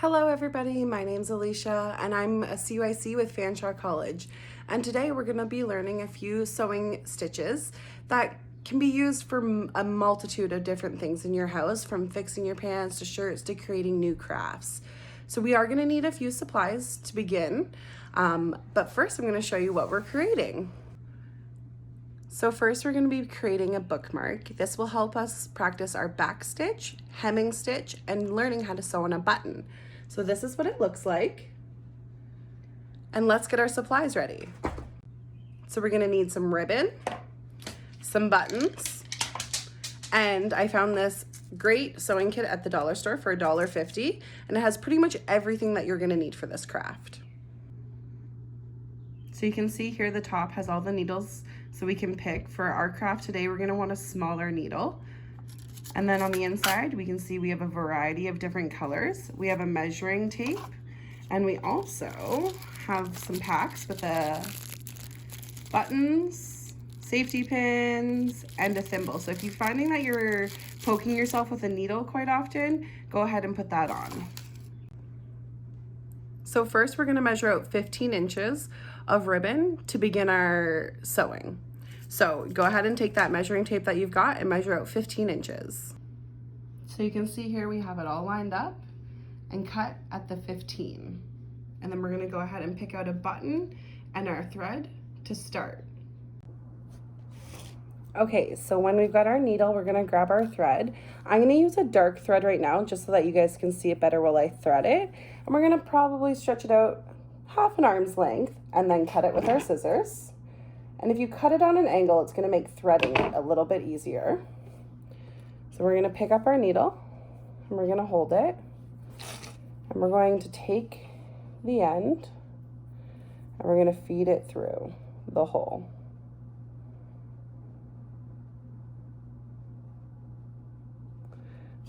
Hello everybody, my name's Alicia and I'm a CYC with Fanshawe College, and today we're going to be learning a few sewing stitches that can be used for a multitude of different things in your house, from fixing your pants to shirts to creating new crafts. So we are going to need a few supplies to begin, but first I'm going to show you what we're creating. So first we're going to be creating a bookmark. This will help us practice our back stitch, hemming stitch, and learning how to sew on a button. So this is what it looks like. And let's get our supplies ready. So we're going to need some ribbon, some buttons, and I found this great sewing kit at the dollar store for $1.50, and it has pretty much everything that you're going to need for this craft. So you can see here the top has all the needles, so we can pick. For our craft today, we're going to want a smaller needle. And then on the inside, we can see we have a variety of different colors. We have a measuring tape, and we also have some packs with buttons, safety pins, and a thimble. So if you're finding that you're poking yourself with a needle quite often, go ahead and put that on. So first we're going to measure out 15 inches of ribbon to begin our sewing. So go ahead and take that measuring tape that you've got and measure out 15 inches. So you can see here we have it all lined up and cut at the 15. And then we're going to go ahead and pick out a button and our thread to start. Okay, so when we've got our needle, we're going to grab our thread. I'm going to use a dark thread right now just so that you guys can see it better while I thread it. And we're going to probably stretch it out half an arm's length and then cut it with our scissors. And if you cut it on an angle, it's going to make threading a little bit easier. So we're going to pick up our needle and we're going to hold it. And we're going to take the end and we're going to feed it through the hole.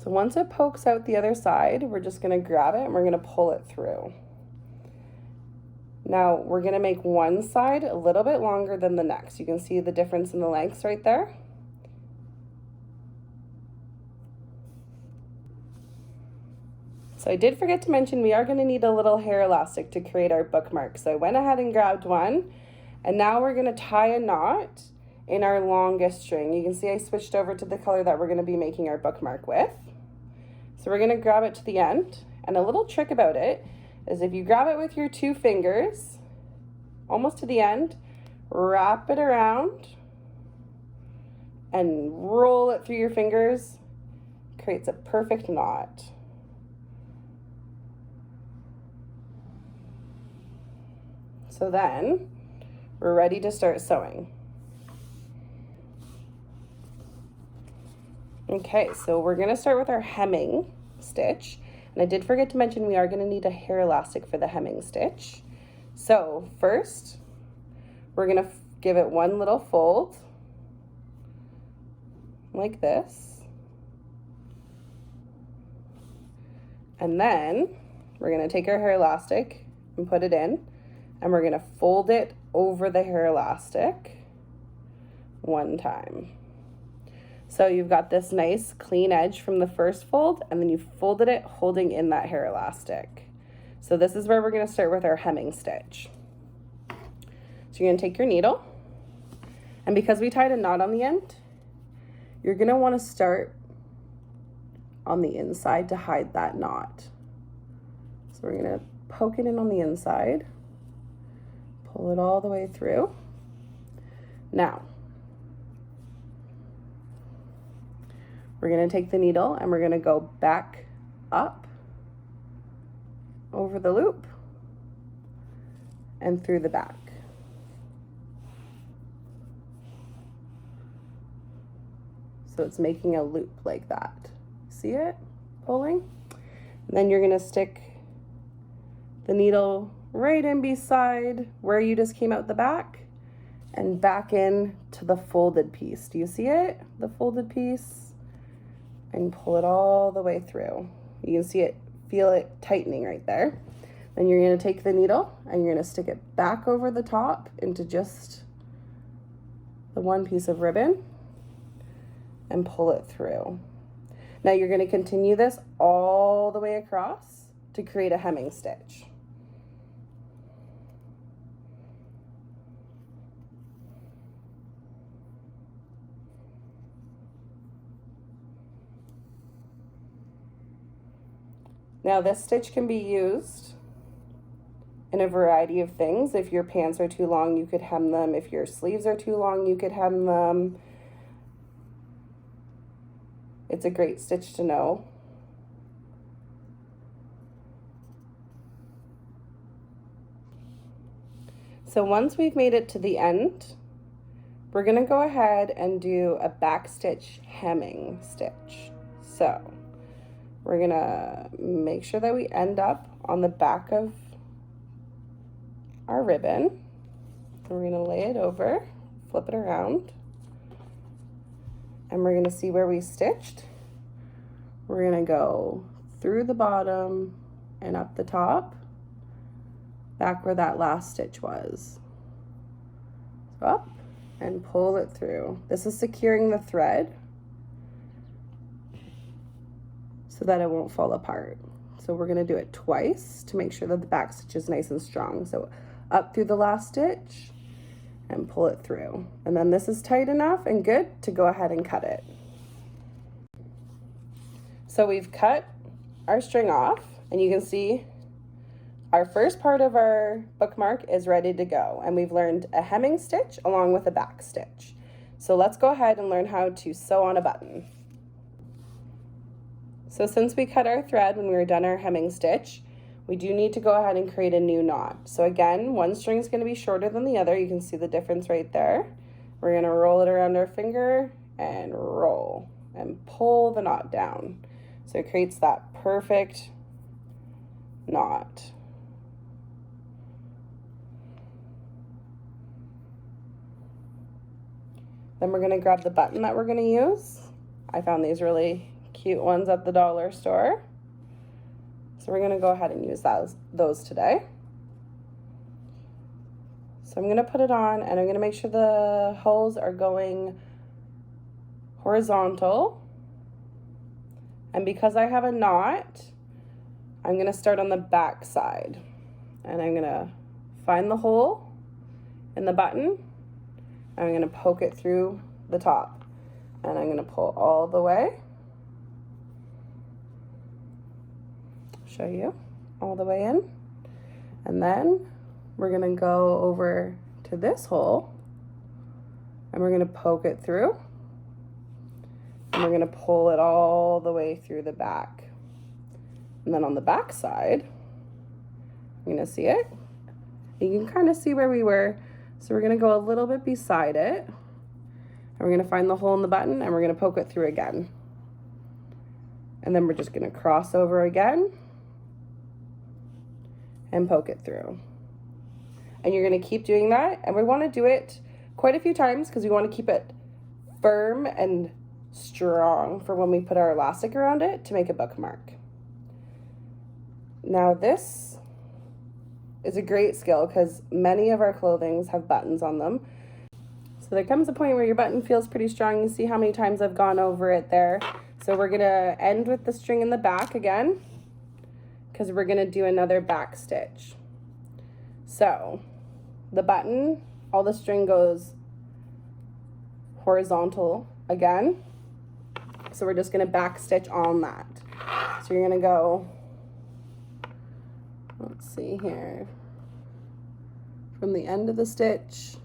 So once it pokes out the other side, we're just going to grab it and we're going to pull it through. Now we're going to make one side a little bit longer than the next. You can see the difference in the lengths right there. So I did forget to mention we are going to need a little hair elastic to create our bookmark. So I went ahead and grabbed one, and now we're going to tie a knot in our longest string. You can see I switched over to the color that we're going to be making our bookmark with. So we're going to grab it to the end, and a little trick about it is if you grab it with your two fingers, almost to the end, wrap it around and roll it through your fingers, creates a perfect knot. So then we're ready to start sewing. Okay, so we're gonna start with our hemming stitch. And I did forget to mention we are going to need a hair elastic for the hemming stitch. So first, we're going to give it one little fold, like this. And then we're going to take our hair elastic and put it in, and we're going to fold it over the hair elastic one time. So you've got this nice clean edge from the first fold, and then you folded it holding in that hair elastic. So this is where we're going to start with our hemming stitch. So you're going to take your needle, and because we tied a knot on the end, you're going to want to start on the inside to hide that knot. So we're going to poke it in on the inside, pull it all the way through. Now, we're going to take the needle and we're going to go back up over the loop and through the back. So it's making a loop like that. See it pulling? And then you're going to stick the needle right in beside where you just came out the back and back in to the folded piece. Do you see it? The folded piece? And pull it all the way through. You can see it, feel it tightening right there. Then you're going to take the needle and you're going to stick it back over the top into just the one piece of ribbon and pull it through. Now you're going to continue this all the way across to create a hemming stitch. Now this stitch can be used in a variety of things. If your pants are too long, you could hem them. If your sleeves are too long, you could hem them. It's a great stitch to know. So once we've made it to the end, we're gonna go ahead and do a back stitch hemming stitch. So we're gonna make sure that we end up on the back of our ribbon. We're gonna lay it over, flip it around, and we're gonna see where we stitched. We're gonna go through the bottom and up the top, back where that last stitch was. So up and pull it through. This is securing the thread so that it won't fall apart. So we're gonna do it twice to make sure that the back stitch is nice and strong. So up through the last stitch and pull it through. And then this is tight enough and good to go ahead and cut it. So we've cut our string off, and you can see our first part of our bookmark is ready to go, and we've learned a hemming stitch along with a back stitch. So let's go ahead and learn how to sew on a button. So since we cut our thread when we were done our hemming stitch, we do need to go ahead and create a new knot. So again, one string is going to be shorter than the other. You can see the difference right there. We're going to roll it around our finger and roll and pull the knot down. So it creates that perfect knot. Then we're going to grab the button that we're going to use. I found these really cute ones at the dollar store. So we're going to go ahead and use those today. So I'm going to put it on, and I'm going to make sure the holes are going horizontal. And because I have a knot, I'm going to start on the back side. And I'm going to find the hole in the button. I'm going to poke it through the top. And I'm going to pull all the way. Show you all the way in, and then we're gonna go over to this hole and we're gonna poke it through, and we're gonna pull it all the way through the back. And then on the back side, you're gonna see it. You can kind of see where we were, so we're gonna go a little bit beside it, and we're gonna find the hole in the button, and we're gonna poke it through again. And then we're just gonna cross over again and poke it through. And you're gonna keep doing that, and we wanna do it quite a few times because we wanna keep it firm and strong for when we put our elastic around it to make a bookmark. Now this is a great skill because many of our clothings have buttons on them. So there comes a point where your button feels pretty strong. You see how many times I've gone over it there. So we're gonna end with the string in the back again, because we're gonna do another back stitch. So the button, all the string goes horizontal again. So we're just gonna back stitch on that. So you're gonna go, let's see here, from the end of the stitch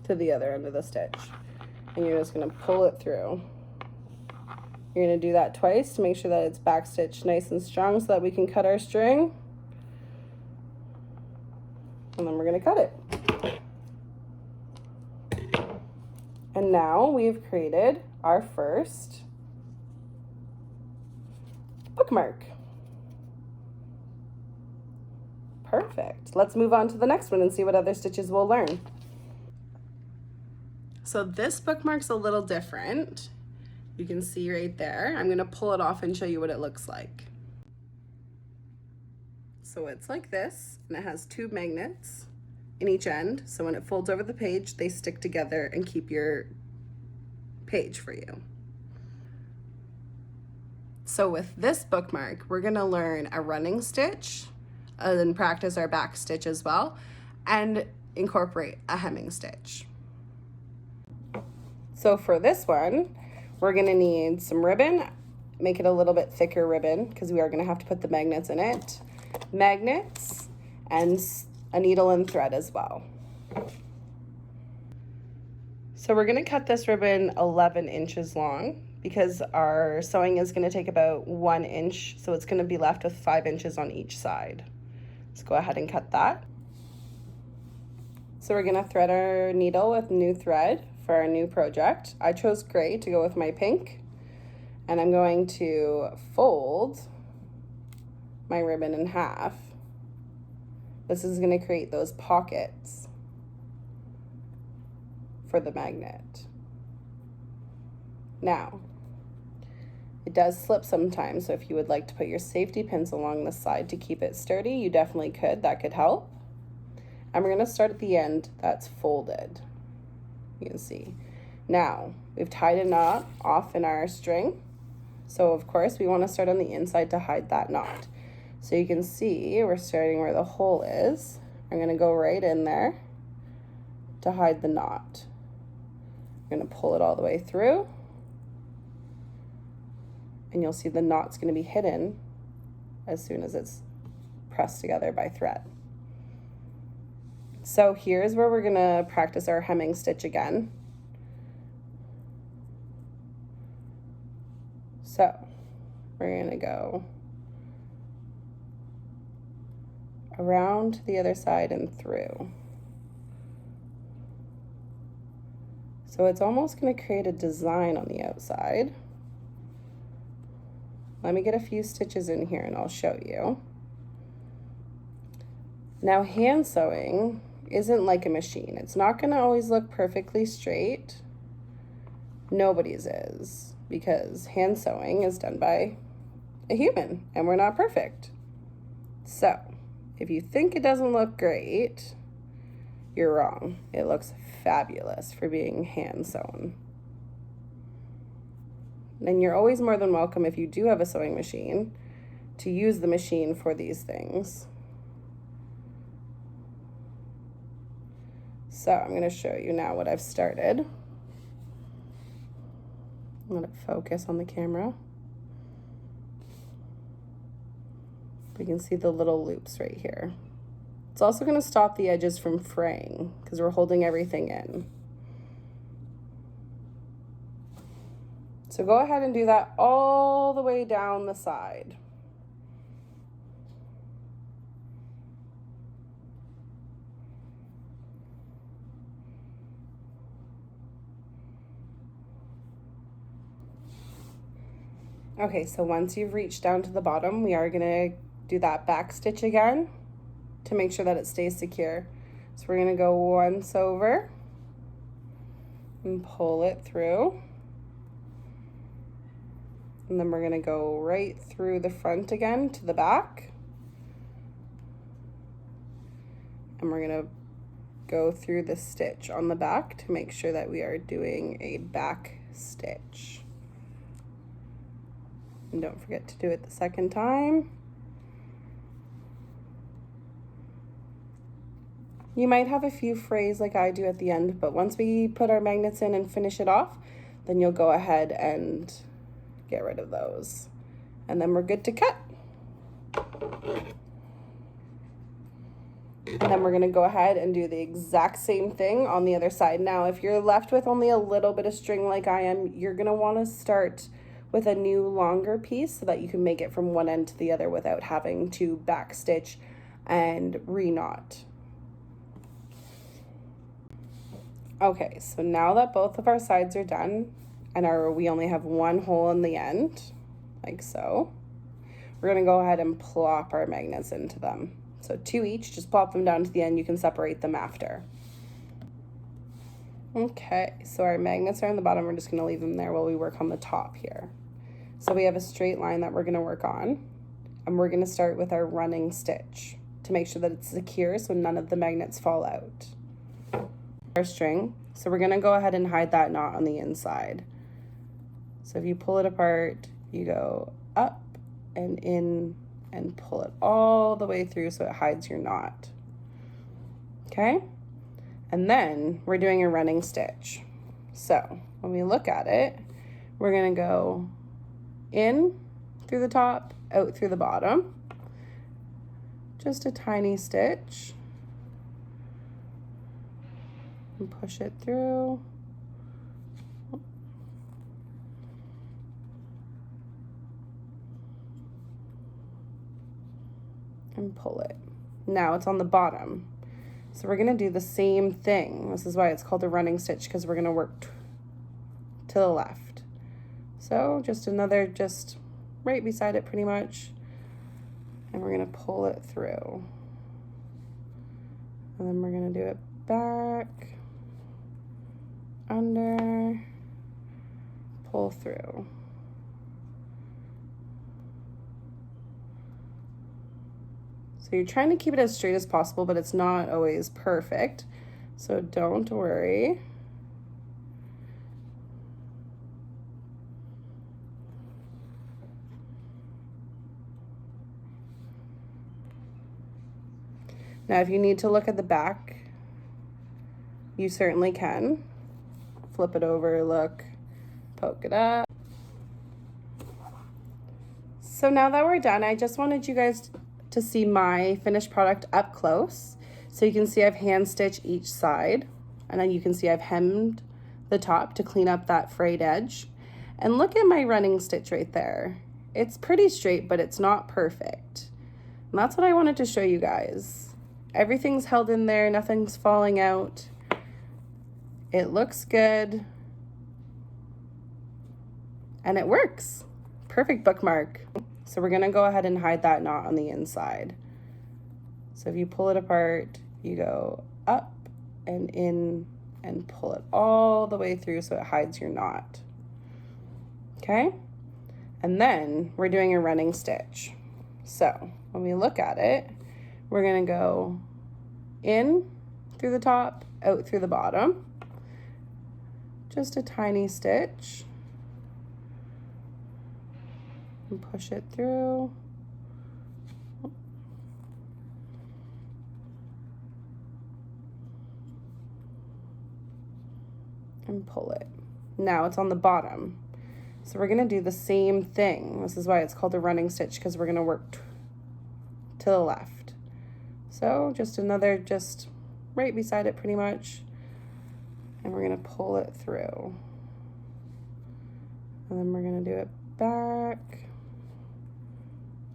to the other end of the stitch. And you're just gonna pull it through. You're gonna do that twice to make sure that it's back stitched nice and strong so that we can cut our string. And then we're gonna cut it. And now we've created our first bookmark. Perfect. Let's move on to the next one and see what other stitches we'll learn. So this bookmark's a little different. You can see right there. I'm gonna pull it off and show you what it looks like. So it's like this, and it has two magnets in each end. So when it folds over the page, they stick together and keep your page for you. So with this bookmark, we're gonna learn a running stitch and practice our back stitch as well, and incorporate a hemming stitch. So for this one, we're gonna need some ribbon, make it a little bit thicker ribbon because we are gonna have to put the magnets in it, magnets, and a needle and thread as well. So we're gonna cut this ribbon 11 inches long because our sewing is gonna take about 1 inch, so it's gonna be left with 5 inches on each side. Let's go ahead and cut that. So we're gonna thread our needle with new thread for our new project. I chose gray to go with my pink, and I'm going to fold my ribbon in half. This is gonna create those pockets for the magnet. Now, it does slip sometimes, so if you would like to put your safety pins along the side to keep it sturdy, you definitely could. That could help. And we're gonna start at the end that's folded. You can see. Now, we've tied a knot off in our string. So of course, we wanna start on the inside to hide that knot. So you can see we're starting where the hole is. I'm gonna go right in there to hide the knot. I'm gonna pull it all the way through, and you'll see the knot's gonna be hidden as soon as it's pressed together by thread. So here's where we're gonna practice our hemming stitch again. So we're gonna go around the other side and through. So it's almost going to create a design on the outside. Let me get a few stitches in here and I'll show you. Now, hand sewing isn't like a machine. It's not going to always look perfectly straight. Nobody's is, because hand sewing is done by a human and we're not perfect. So if you think it doesn't look great, you're wrong. It looks fabulous for being hand sewn. And you're always more than welcome, if you do have a sewing machine, to use the machine for these things. So I'm going to show you now what I've started. Let it focus on the camera. You can see the little loops right here. It's also going to stop the edges from fraying because we're holding everything in. So go ahead and do that all the way down the side. Okay, so once you've reached down to the bottom, we are going to do that back stitch again to make sure that it stays secure. So we're gonna go once over and pull it through. And then we're gonna go right through the front again to the back. And we're gonna go through the stitch on the back to make sure that we are doing a back stitch. And don't forget to do it the second time. You might have a few frays like I do at the end, but once we put our magnets in and finish it off, then you'll go ahead and get rid of those. And then we're good to cut. And then we're gonna go ahead and do the exact same thing on the other side. Now, if you're left with only a little bit of string like I am, you're gonna wanna start with a new longer piece so that you can make it from one end to the other without having to back stitch and re-knot. Okay, so now that both of our sides are done and we only have one hole in the end, like so, we're gonna go ahead and plop our magnets into them. So 2 each, just plop them down to the end. You can separate them after. Okay, so our magnets are on the bottom. We're just gonna leave them there while we work on the top here. So we have a straight line that we're gonna work on, and we're gonna start with our running stitch to make sure that it's secure so none of the magnets fall out. Our string, so we're gonna go ahead and hide that knot on the inside. So if you pull it apart, you go up and in and pull it all the way through so it hides your knot. Okay? And then we're doing a running stitch. So when we look at it, we're gonna go in through the top, out through the bottom. Just a tiny stitch. And push it through. And pull it. Now it's on the bottom. So we're gonna do the same thing. This is why it's called a running stitch, because we're gonna work to the left. So just another, just right beside it pretty much. And we're gonna pull it through. And then we're gonna do it back, under, pull through. So you're trying to keep it as straight as possible, but it's not always perfect. So don't worry. Now, if you need to look at the back, you certainly can. Flip it over, look, poke it up. So now that we're done, I just wanted you guys to see my finished product up close. So you can see I've hand stitched each side, and then you can see I've hemmed the top to clean up that frayed edge. And look at my running stitch right there. It's pretty straight, but it's not perfect. And that's what I wanted to show you guys. Everything's held in there, nothing's falling out. It looks good. And it works. Perfect bookmark. So we're gonna go ahead and hide that knot on the inside. So if you pull it apart, you go up and in and pull it all the way through so it hides your knot. Okay? And then we're doing a running stitch. So when we look at it, we're gonna go in through the top, out through the bottom. Just a tiny stitch. And push it through. And pull it. Now it's on the bottom. So we're gonna do the same thing. This is why it's called a running stitch, because we're gonna work to the left. So just another, just right beside it pretty much. And we're gonna pull it through. And then we're gonna do it back,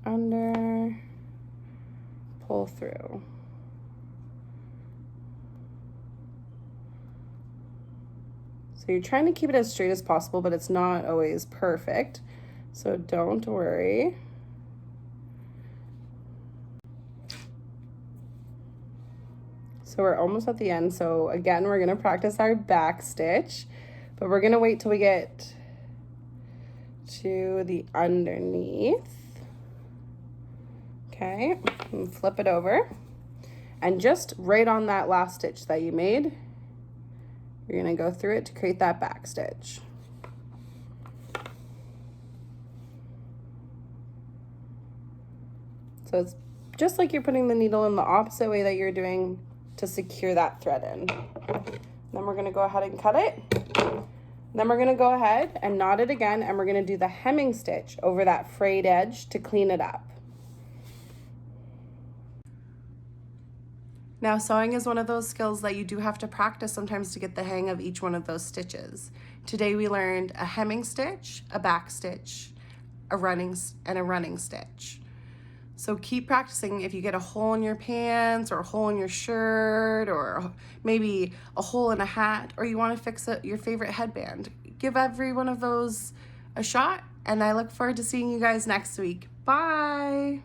under, pull through. So you're trying to keep it as straight as possible, but it's not always perfect. So don't worry. So we're almost at the end. So again, we're gonna practice our back stitch, but we're gonna wait till we get to the underneath. Okay, and flip it over. And just right on that last stitch that you made, you're gonna go through it to create that back stitch. So it's just like you're putting the needle in the opposite way that you're doing to secure that thread in. Then we're gonna go ahead and cut it. Then we're gonna go ahead and knot it again, and we're gonna do the hemming stitch over that frayed edge to clean it up. Now, sewing is one of those skills that you do have to practice sometimes to get the hang of each one of those stitches. Today we learned a hemming stitch, a back stitch, a running stitch. So keep practicing. If you get a hole in your pants or a hole in your shirt or maybe a hole in a hat, or you want to fix your favorite headband, give every one of those a shot, and I look forward to seeing you guys next week. Bye!